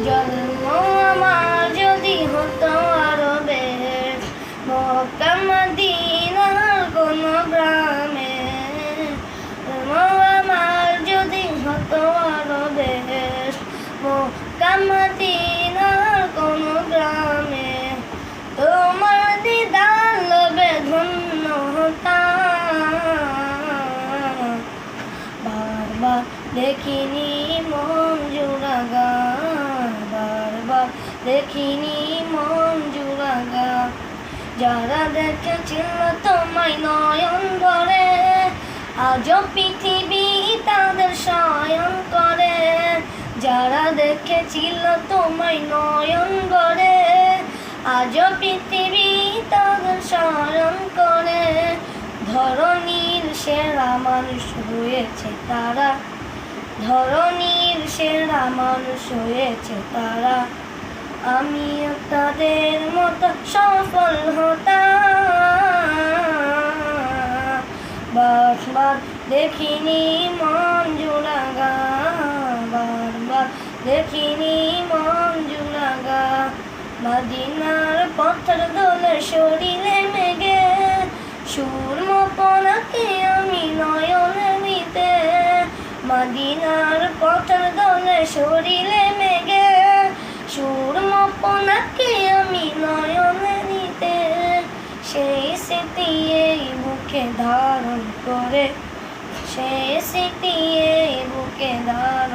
জন্ম আমার যদি হতো আরবে, মক্কা মদিনার কোন গ্রামে। জন্ম আমার যদি হতো আরবে, মক্কা মদিনার কোন গ্রামে। তোমার দিদার লোভে ধন্য হতাম, বারবার দেখিনি মন জোড়াগা, বারবার দেখিনি মন জোড়াগা। যারা দেখেছিল তোমায় নয়ন ভরে, আজও পৃথিবী তাদের শয়ন করে। যারা দেখেছিল তোমায় নয়ন ভরে, আজও পৃথিবী তাদের শয়ন করে। ধরণীর সেরা মানুষ হয়েছে তারা, ধরণীর সেরা মানুষ হয়েছে তারা। আমিও তাদের মতো সফল হতাম, বারবার দেখিনি মন জোড়াগা, বারবার দেখিনি মন জোড়াগা। মদিনার পথের দোলে শরীরে মেঘে, সুরমপনাকে আমি নয়নে নিতে। মদিনার পথের দোলে শরীরে মেঘে, সুরমপনাকে আমি নয়নে নিতে। সেই স্মৃতি এই বুকে ধারণ করে, সেই স্মৃতি এই বুকে ধারণ